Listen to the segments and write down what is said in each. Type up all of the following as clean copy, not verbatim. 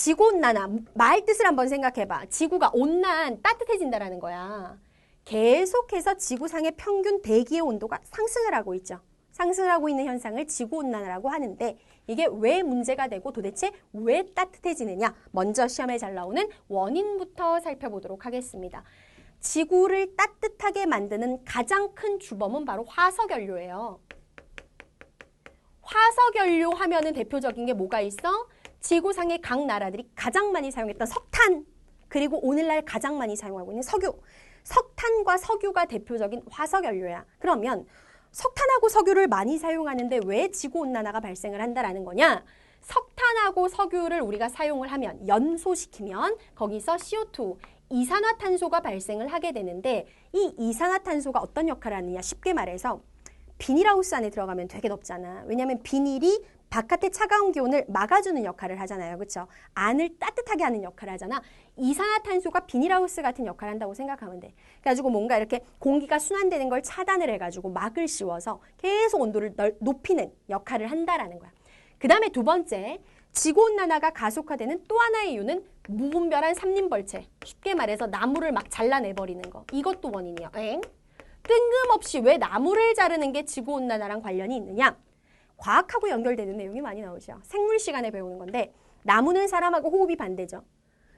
지구온난화, 말 뜻을 한번 생각해봐. 지구가 온난, 따뜻해진다라는 거야. 계속해서 지구상의 평균 대기의 온도가 상승을 하고 있죠. 상승을 하고 있는 현상을 지구온난화라고 하는데 이게 왜 문제가 되고 도대체 왜 따뜻해지느냐? 먼저 시험에 잘 나오는 원인부터 살펴보도록 하겠습니다. 지구를 따뜻하게 만드는 가장 큰 주범은 바로 화석연료예요. 화석연료 하면은 대표적인 게 뭐가 있어? 지구상의 각 나라들이 가장 많이 사용했던 석탄, 그리고 오늘날 가장 많이 사용하고 있는 석유. 석탄과 석유가 대표적인 화석연료야. 그러면 석탄하고 석유를 많이 사용하는데 왜 지구온난화가 발생을 한다라는 거냐? 석탄하고 석유를 우리가 사용을 하면, 연소시키면 거기서 CO2, 이산화탄소가 발생을 하게 되는데 이 이산화탄소가 어떤 역할을 하느냐? 쉽게 말해서 비닐하우스 안에 들어가면 되게 덥잖아. 왜냐하면 비닐이 바깥의 차가운 기온을 막아주는 역할을 하잖아요. 그렇죠? 안을 따뜻하게 하는 역할을 하잖아. 이산화탄소가 비닐하우스 같은 역할을 한다고 생각하면 돼. 그래가지고 뭔가 이렇게 공기가 순환되는 걸 차단을 해가지고 막을 씌워서 계속 온도를 높이는 역할을 한다라는 거야. 그 다음에 두 번째, 지구온난화가 가속화되는 또 하나의 이유는 무분별한 삼림벌채. 쉽게 말해서 나무를 막 잘라내버리는 거. 이것도 원인이야. 뜬금없이 왜 나무를 자르는 게 지구온난화랑 관련이 있느냐? 과학하고 연결되는 내용이 많이 나오죠. 생물 시간에 배우는 건데 나무는 사람하고 호흡이 반대죠.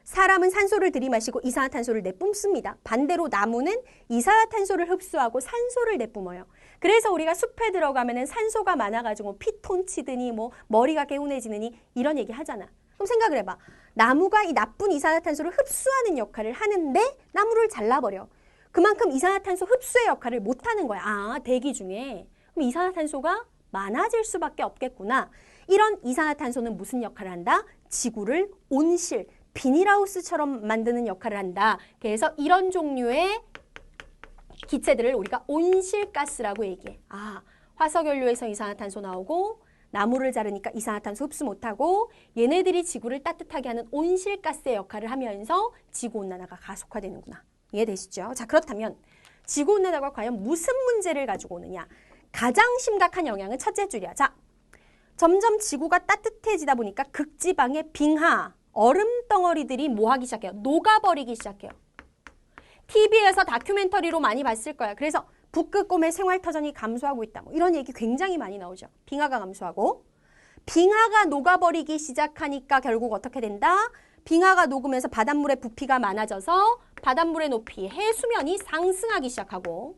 사람은 산소를 들이마시고 이산화탄소를 내뿜습니다. 반대로 나무는 이산화탄소를 흡수하고 산소를 내뿜어요. 그래서 우리가 숲에 들어가면 산소가 많아가지고 피톤 치드니 뭐 머리가 개운해지느니 이런 얘기 하잖아. 그럼 생각을 해봐. 나무가 이 나쁜 이산화탄소를 흡수하는 역할을 하는데 나무를 잘라버려. 그만큼 이산화탄소 흡수의 역할을 못하는 거야. 아, 대기 중에. 그럼 이산화탄소가 많아질 수밖에 없겠구나. 이런 이산화탄소는 무슨 역할을 한다? 지구를 온실, 비닐하우스처럼 만드는 역할을 한다. 그래서 이런 종류의 기체들을 우리가 온실가스라고 얘기해. 아, 화석연료에서 이산화탄소 나오고 나무를 자르니까 이산화탄소 흡수 못하고 얘네들이 지구를 따뜻하게 하는 온실가스의 역할을 하면서 지구온난화가 가속화되는구나. 이해되시죠? 자, 그렇다면 지구온난화가 과연 무슨 문제를 가지고 오느냐? 가장 심각한 영향은 첫째 줄이야. 자, 점점 지구가 따뜻해지다 보니까 극지방의 빙하, 얼음 덩어리들이 뭐 하기 시작해요? 녹아버리기 시작해요. TV에서 다큐멘터리로 많이 봤을 거야. 그래서 북극곰의 생활터전이 감소하고 있다. 뭐 이런 얘기 굉장히 많이 나오죠. 빙하가 감소하고. 빙하가 녹아버리기 시작하니까 결국 어떻게 된다? 빙하가 녹으면서 바닷물의 부피가 많아져서 바닷물의 높이, 해수면이 상승하기 시작하고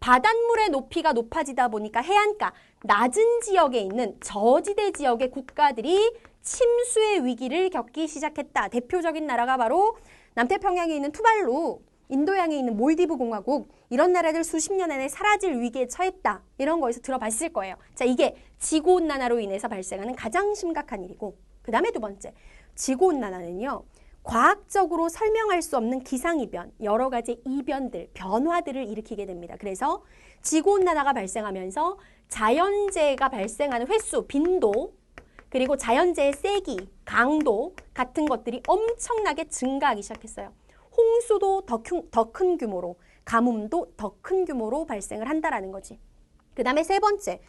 바닷물의 높이가 높아지다 보니까 해안가, 낮은 지역에 있는 저지대 지역의 국가들이 침수의 위기를 겪기 시작했다. 대표적인 나라가 바로 남태평양에 있는 투발루, 인도양에 있는 몰디브 공화국, 이런 나라들 수십 년 안에 사라질 위기에 처했다. 이런 거에서 들어봤을 거예요. 자, 이게 지구온난화로 인해서 발생하는 가장 심각한 일이고, 그 다음에 두 번째, 지구온난화는요. 과학적으로 설명할 수 없는 기상이변, 여러 가지 이변들, 변화들을 일으키게 됩니다. 그래서 지구온난화가 발생하면서 자연재해가 발생하는 횟수, 빈도, 그리고 자연재해의 세기, 강도 같은 것들이 엄청나게 증가하기 시작했어요. 홍수도 더 큰 규모로, 가뭄도 더 큰 규모로 발생을 한다라는 거지. 그 다음에 세 번째,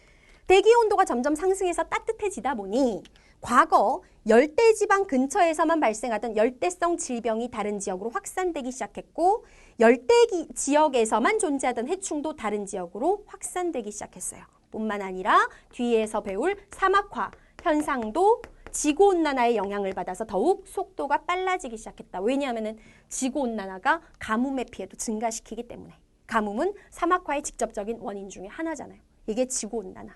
대기 온도가 점점 상승해서 따뜻해지다 보니 과거 열대지방 근처에서만 발생하던 열대성 질병이 다른 지역으로 확산되기 시작했고 열대 지역에서만 존재하던 해충도 다른 지역으로 확산되기 시작했어요. 뿐만 아니라 뒤에서 배울 사막화 현상도 지구온난화의 영향을 받아서 더욱 속도가 빨라지기 시작했다. 왜냐하면 지구온난화가 가뭄의 피해도 증가시키기 때문에. 가뭄은 사막화의 직접적인 원인 중에 하나잖아요. 이게 지구온난화.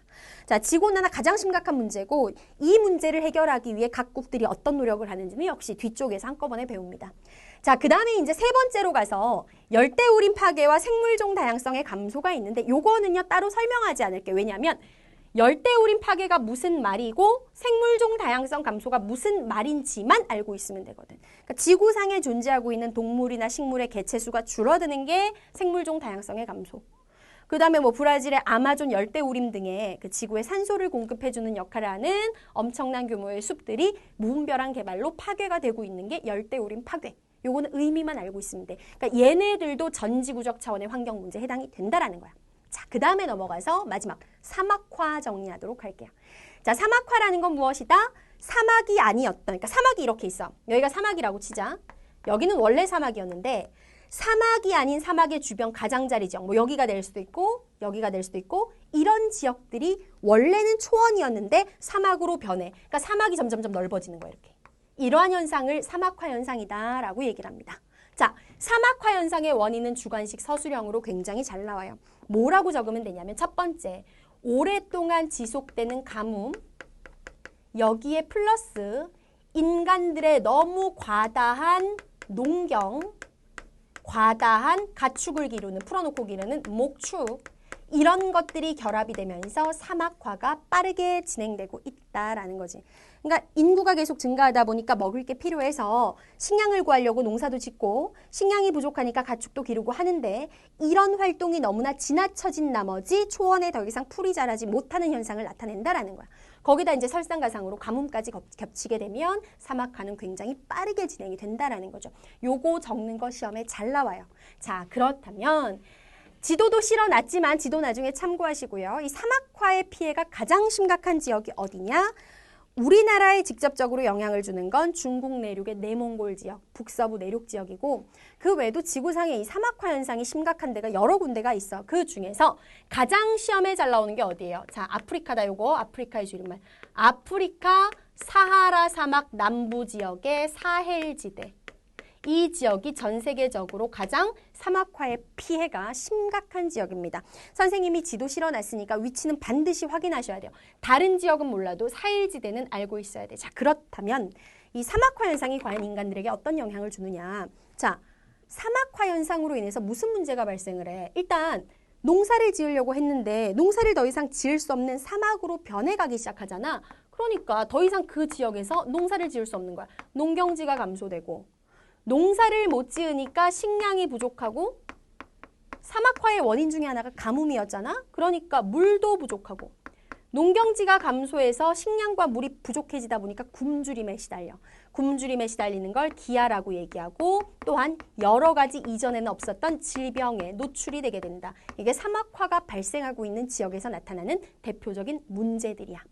자, 지구온난화 가장 심각한 문제고 이 문제를 해결하기 위해 각국들이 어떤 노력을 하는지는 역시 뒤쪽에서 한꺼번에 배웁니다. 자, 그 다음에 이제 세 번째로 가서 열대우림 파괴와 생물종 다양성의 감소가 있는데 요거는요 따로 설명하지 않을게요. 왜냐하면 열대우림 파괴가 무슨 말이고 생물종 다양성 감소가 무슨 말인지만 알고 있으면 되거든. 그러니까 지구상에 존재하고 있는 동물이나 식물의 개체수가 줄어드는 게 생물종 다양성의 감소. 그 다음에 뭐 브라질의 아마존 열대우림 등의 그 지구에 산소를 공급해주는 역할을 하는 엄청난 규모의 숲들이 무분별한 개발로 파괴가 되고 있는 게 열대우림 파괴. 요거는 의미만 알고 있으면 돼. 그러니까 얘네들도 전지구적 차원의 환경 문제에 해당이 된다라는 거야. 자, 그 다음에 넘어가서 마지막 사막화 정리하도록 할게요. 자, 사막화라는 건 무엇이다? 사막이 아니었던, 그러니까 사막이 이렇게 있어. 여기가 사막이라고 치자. 여기는 원래 사막이었는데 사막이 아닌 사막의 주변 가장자리 지역, 뭐 여기가 될 수도 있고 여기가 될 수도 있고 이런 지역들이 원래는 초원이었는데 사막으로 변해. 그러니까 사막이 점점점 넓어지는 거예요. 이렇게. 이러한 현상을 사막화 현상이다라고 얘기를 합니다. 자, 사막화 현상의 원인은 주관식 서술형으로 굉장히 잘 나와요. 뭐라고 적으면 되냐면 첫 번째, 오랫동안 지속되는 가뭄, 여기에 플러스 인간들의 너무 과다한 농경, 과다한 가축을 기르는, 풀어놓고 기르는 목축, 이런 것들이 결합이 되면서 사막화가 빠르게 진행되고 있다라는 거지. 그러니까 인구가 계속 증가하다 보니까 먹을 게 필요해서 식량을 구하려고 농사도 짓고 식량이 부족하니까 가축도 기르고 하는데 이런 활동이 너무나 지나쳐진 나머지 초원에 더 이상 풀이 자라지 못하는 현상을 나타낸다라는 거야. 거기다 이제 설상가상으로 가뭄까지 겹치게 되면 사막화는 굉장히 빠르게 진행이 된다라는 거죠. 요거 적는 거 시험에 잘 나와요. 자, 그렇다면 지도도 실어놨지만 지도 나중에 참고하시고요. 이 사막화의 피해가 가장 심각한 지역이 어디냐? 우리나라에 직접적으로 영향을 주는 건 중국 내륙의 내몽골 지역, 북서부 내륙 지역이고 그 외에도 지구상에 이 사막화 현상이 심각한 데가 여러 군데가 있어. 그 중에서 가장 시험에 잘 나오는 게 어디예요? 자, 아프리카다. 요거 아프리카의 줄임말. 아프리카 사하라 사막 남부 지역의 사헬지대. 이 지역이 전 세계적으로 가장 사막화의 피해가 심각한 지역입니다. 선생님이 지도 실어놨으니까 위치는 반드시 확인하셔야 돼요. 다른 지역은 몰라도 사헬지대는 알고 있어야 돼. 자, 그렇다면 이 사막화 현상이 과연 인간들에게 어떤 영향을 주느냐. 자, 사막화 현상으로 인해서 무슨 문제가 발생을 해? 일단 농사를 지으려고 했는데 농사를 더 이상 지을 수 없는 사막으로 변해가기 시작하잖아. 그러니까 더 이상 그 지역에서 농사를 지을 수 없는 거야. 농경지가 감소되고 농사를 못 지으니까 식량이 부족하고 사막화의 원인 중에 하나가 가뭄이었잖아. 그러니까 물도 부족하고 농경지가 감소해서 식량과 물이 부족해지다 보니까 굶주림에 시달려. 굶주림에 시달리는 걸 기아라고 얘기하고 또한 여러 가지 이전에는 없었던 질병에 노출이 되게 된다. 이게 사막화가 발생하고 있는 지역에서 나타나는 대표적인 문제들이야.